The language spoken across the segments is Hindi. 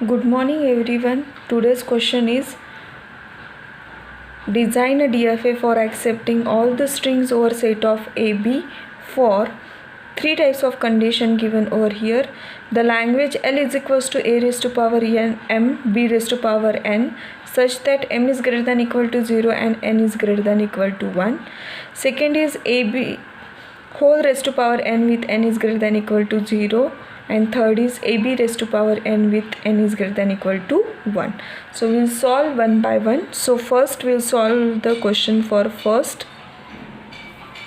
Good morning everyone. Today's question is design a DFA for accepting all the strings over set of AB for three types of condition given over here. The language L is equals to A raised to power n m B raised to power n such that m is greater than equal to 0 and n is greater than equal to 1. Second is AB whole raised to power n with n is greater than equal to 0. And third is AB raised to power n with n is greater than equal to 1. So we'll solve one by one. So first we'll solve the question for first.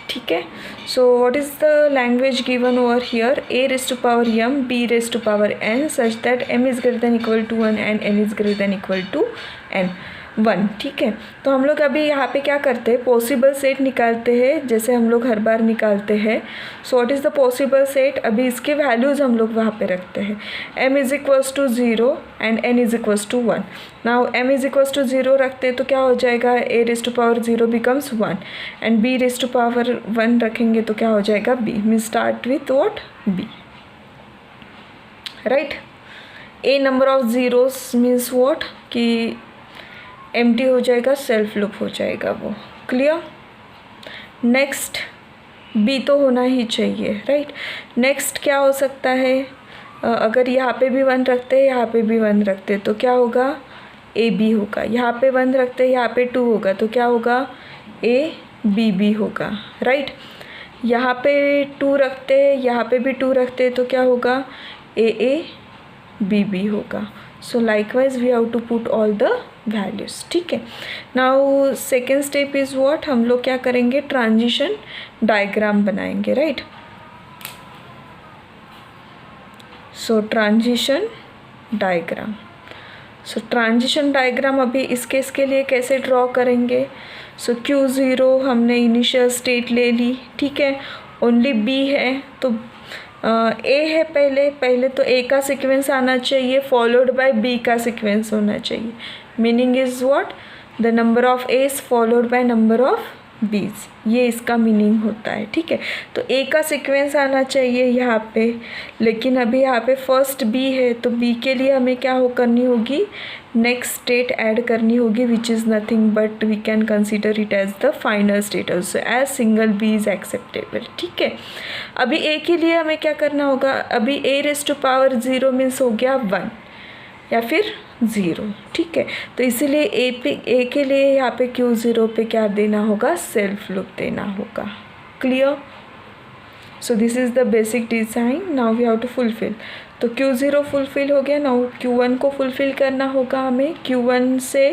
ठीक है. So what is the language given over here? A raised to power m, B raised to power n such that m is greater than equal to 1 and n is greater than equal to n 1. ठीक है. तो हम लोग अभी यहाँ पे क्या करते हैं, पॉसिबल सेट निकालते हैं जैसे हम लोग हर बार निकालते हैं. So what is the possible set? अभी इसके वैल्यूज़ हम लोग वहाँ पे रखते हैं. m is equals to 0 and n is equals to 1. Now m is equals to 0 रखते हैं तो क्या हो जाएगा, a raise to power 0 becomes 1 and b raise to power 1 रखेंगे तो क्या हो जाएगा, b. Mean start with what, b. Right. a number of zeros means what कि एम्प्टी हो जाएगा, सेल्फ लूप हो जाएगा वो. क्लियर. नेक्स्ट बी तो होना ही चाहिए. राइट. नेक्स्ट क्या हो सकता है, अगर यहाँ पे भी 1 रखते हैं, यहाँ पे भी 1 रखते हैं तो क्या होगा, ए बी होगा. यहाँ पे 1 रखते हैं, यहाँ पे 2 होगा तो क्या होगा, ए बी बी होगा. राइट. यहाँ पे 2 रखते हैं, यहाँ पे भी 2 रखते हैं तो क्या होगा, ए बी बी होगा. So likewise we have to put all the values. ठीक है. Now second step is what, हम लोग क्या करेंगे, ट्रांजिशन डायग्राम बनाएंगे. Right. So transition diagram. So transition diagram अभी इस केस के लिए कैसे ड्रॉ करेंगे. सो Q0 हमने इनिशियल स्टेट ले ली. ठीक है. ओनली B है तो ए है पहले तो ए का सीक्वेंस आना चाहिए फॉलोड बाय बी का सीक्वेंस होना चाहिए. Meaning is what, the number of a's followed by number of b's. ये इसका मीनिंग होता है. ठीक है. तो ए का सीक्वेंस आना चाहिए यहाँ पे, लेकिन अभी यहाँ पे फर्स्ट बी है तो बी के लिए हमें क्या करनी होगी, नेक्स्ट स्टेट ऐड करनी होगी which is nothing but we can consider it as the final state also as single b is acceptable. ठीक है. अभी ए के लिए हमें क्या करना होगा, अभी ए रेज़ टू पावर 0 मीन्स हो गया 1 या फिर 0. ठीक है. तो इसीलिए ए के लिए यहाँ पे Q0 पे क्या देना होगा, सेल्फ लूप देना होगा. Clear. So this is the basic design. Now we have to fulfil. तो Q0 फुलफिल हो गया. नाउ Q1 को फुलफिल करना होगा हमें. Q1 से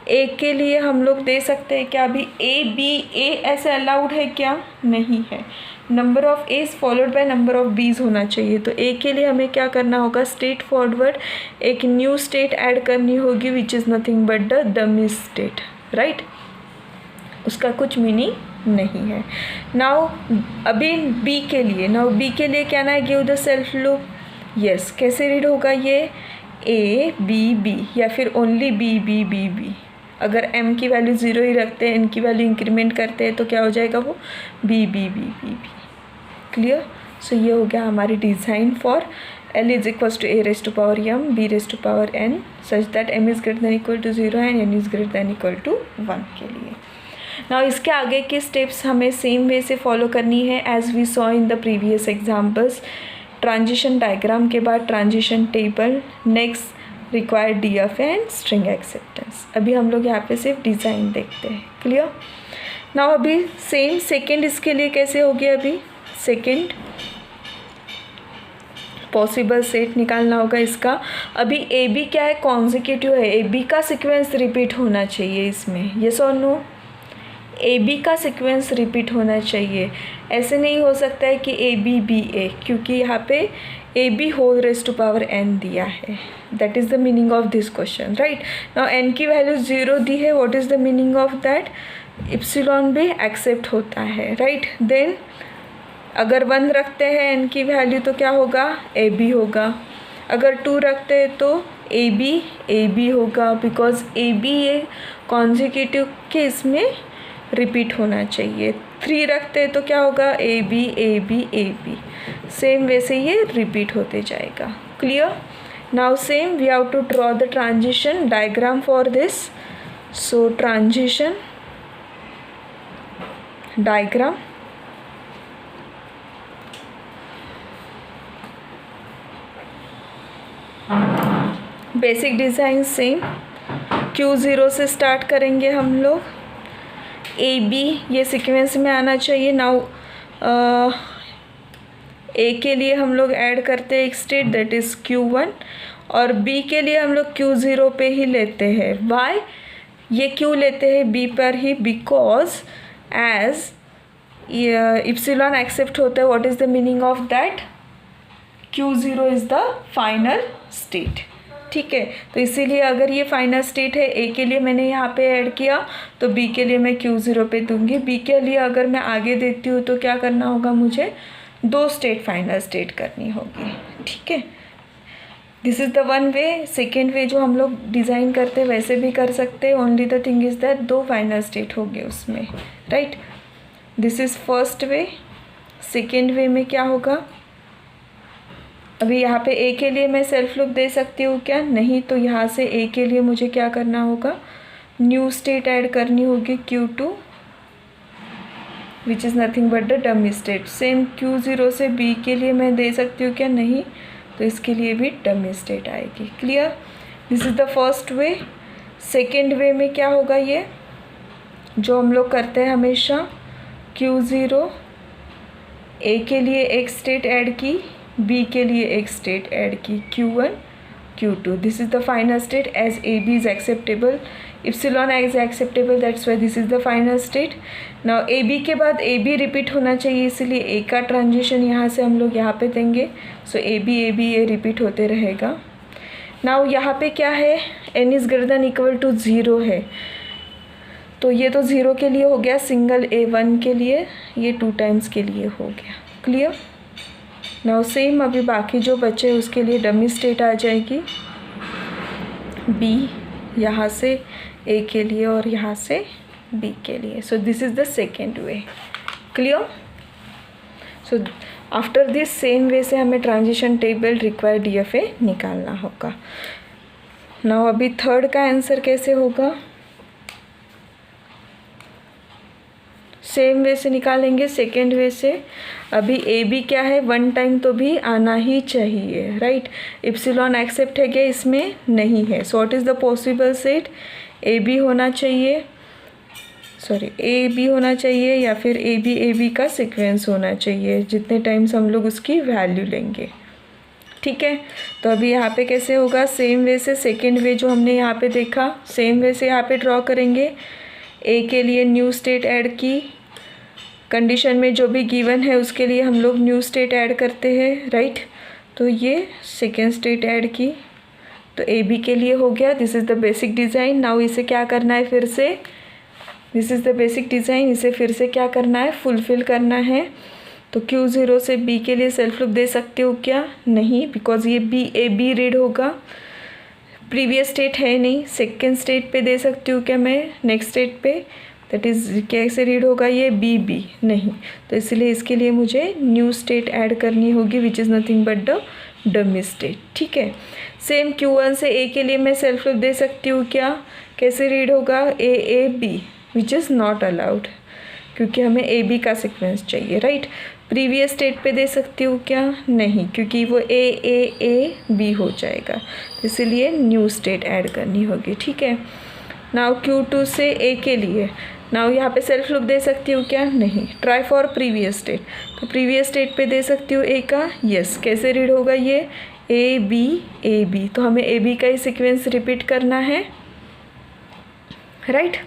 ए के लिए हम लोग दे सकते हैं क्या, अभी ए ऐसे अलाउड है क्या, नहीं है. Number of a's followed by number of b's होना चाहिए. तो ए के लिए हमें क्या करना होगा, स्ट्रेट फॉरवर्ड एक न्यू स्टेट ऐड करनी होगी which is nothing but the dummy state. Right. उसका कुछ मीनिंग नहीं है. नाउ अभी बी के लिए क्या ना है, give the self loop. Yes. कैसे रीड होगा ये, ए बी बी या फिर only b B B b. अगर m की वैल्यू 0 ही रखते हैं, n की वैल्यू इंक्रीमेंट करते हैं तो क्या हो जाएगा वो, B B B B B. Clear. So ये हो गया हमारी design for L is equals to A raise to power m, B raise to power n such that m is greater than equal to 0 and n is greater than equal to 1 के लिए. नाउ इसके आगे की स्टेप्स हमें सेम वे से फॉलो करनी है as we saw in the previous examples. Transition diagram के बाद transition table, next required DFA and string acceptance. अभी हम लोग यहाँ पे सिर्फ डिज़ाइन देखते हैं. क्लियर. नाउ अभी सेम सेकेंड इसके लिए कैसे हो गया, अभी सेकेंड पॉसिबल सेट निकालना होगा इसका. अभी ए बी क्या है, कॉन्जिक्यूटिव है. ए बी का सीक्वेंस रिपीट होना चाहिए इसमें. यस और नो, ए बी का सीक्वेंस रिपीट होना चाहिए. ऐसे नहीं हो सकता है कि ए बी बी ए, क्योंकि यहाँ पे a b whole raise to power n दिया है. That is the meaning of this question. Right. Now n की वैल्यू 0 दी है. What is the meaning of that, epsilon भी एक्सेप्ट होता है. राइट. देन अगर 1 रखते हैं n की वैल्यू तो क्या होगा, ए बी होगा. अगर 2 रखते हैं तो ए बी होगा, बिकॉज ए बी ये कॉन्जिक्यूटिव के इसमें रिपीट होना चाहिए. 3 रखते हैं तो क्या होगा, ए बी. सेम वैसे ये रिपीट होते जाएगा. Clear. Now same, we have to draw the transition diagram for this. So transition diagram. Basic design same, Q0 से स्टार्ट करेंगे हम लोग। AB ये सीक्वेंस में आना चाहिए। नाउ A के लिए हम लोग ऐड करते हैं एक स्टेट, दैट इज़ Q1, और B के लिए हम लोग Q0 पे ही लेते हैं। वाई ये क्यों लेते हैं B पर ही? बिकॉज एज इप्सिलॉन एक्सेप्ट होता है, what is the meaning of that? Q0 is the final state. ठीक है, तो इसीलिए अगर ये फाइनल स्टेट है, A के लिए मैंने यहाँ पे ऐड किया, तो B के लिए मैं Q0 पे दूंगी। B के लिए अगर मैं आगे देती हूँ तो क्या करना होगा? मुझे 2 स्टेट फाइनल स्टेट करनी होगी। ठीक है, this is the one way. Second way जो हम लोग डिज़ाइन करते हैं वैसे भी कर सकते हैं, only the thing is that 2 final state हो गए उसमें, right. This is first way. Second way में क्या होगा? अभी यहाँ पे A के लिए मैं सेल्फ लूप दे सकती हूँ क्या? नहीं। तो यहाँ से A के लिए मुझे क्या करना होगा? न्यू स्टेट ऐड करनी होगी Q2, which is nothing but the dummy state. Same Q0 से B के लिए मैं दे सकती हूँ क्या? नहीं। तो इसके लिए भी डमी स्टेट आएगी। Clear? This is the first way. Second way में क्या होगा? ये जो हम लोग करते हैं हमेशा, Q0 A के लिए एक स्टेट ऐड की, B के लिए एक स्टेट ऐड की, Q1 Q2। This is the final state as AB is acceptable, epsilon is acceptable, that's why this is the final state. Now AB के बाद AB रिपीट होना चाहिए, इसलिए A का ट्रांजिशन यहाँ से हम लोग यहाँ पे देंगे। सो AB ये रिपीट होते रहेगा। नाउ यहाँ पे क्या है? n is greater than equal to 0 है, तो ये तो 0 के लिए हो गया, सिंगल A1 के लिए, ये 2 टाइम्स के लिए हो गया। क्लियर? नाउ सेम अभी बाकी जो बचे उसके लिए डमी स्टेट आ जाएगी, B यहाँ से A के लिए और यहाँ से B के लिए। सो this is the second way. Clear? So after this same way से हमें ट्रांजिशन टेबल रिक्वायर्ड DFA निकालना होगा। नाउ अभी थर्ड का आंसर कैसे होगा? सेम वे से निकालेंगे, सेकेंड वे से। अभी AB क्या है? 1 टाइम तो भी आना ही चाहिए, राइट। इप्सिलॉन एक्सेप्ट है क्या? इसमें नहीं है। So what is the possible set? AB होना चाहिए, सॉरी AB होना चाहिए, या फिर AB का सीक्वेंस होना चाहिए, जितने टाइम्स हम लोग उसकी वैल्यू लेंगे। ठीक है, तो अभी यहाँ पे कैसे होगा? सेम वे से सेकेंड वे जो हमने यहाँ पे देखा, सेम वे से यहाँ पे ड्रॉ करेंगे। A के लिए न्यू स्टेट ऐड की, कंडीशन में जो भी गिवन है उसके लिए हम लोग न्यू स्टेट ऐड करते हैं, राइट। तो ये सेकेंड स्टेट ऐड की, तो AB के लिए हो गया। This is the basic design. Now इसे क्या करना है? फिर से this is the basic design, इसे फिर से क्या करना है? फुलफ़िल करना है। तो Q0 से B के लिए सेल्फ लूप दे सकते हो क्या? नहीं, बिकॉज ये AB रीड होगा, प्रीवियस स्टेट है नहीं। सेकेंड स्टेट पे दे सकती हूँ क्या मैं? नेक्स्ट स्टेट पे, दैट इज़ कैसे रीड होगा ये? BB नहीं। तो इसलिए इसके लिए मुझे न्यू स्टेट ऐड करनी होगी, which is nothing but the dummy state. ठीक है, सेम Q1 से A के लिए मैं सेल्फ लूप दे सकती हूँ क्या? कैसे रीड होगा? AAB, which is not allowed, क्योंकि हमें AB का सीक्वेंस चाहिए, राइट। प्रीवियस स्टेट पे दे सकती हूँ क्या? नहीं, क्योंकि वो AAB हो जाएगा, इसीलिए न्यू स्टेट ऐड करनी होगी। ठीक है, नाउ Q2 से A के लिए, नाउ यहाँ पे सेल्फ लूप दे सकती हूँ क्या? नहीं। ट्राई फॉर प्रीवियस स्टेट, तो प्रीवियस स्टेट पे दे सकती हूँ A का, यस। कैसे रीड होगा ये? AB, तो हमें AB का ही सीक्वेंस रिपीट करना है, राइट।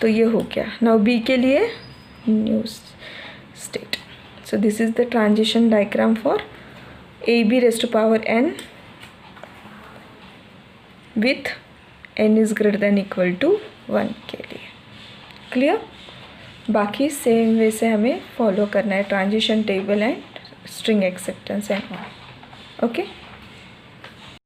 तो ये हो गया। नाउ B के लिए new state. So this is the transition diagram for AB raised to power n with n is greater than equal to 1 के लिए। क्लियर? बाकी सेम वे से हमें फॉलो करना है, transition table and string acceptance and all. Okay.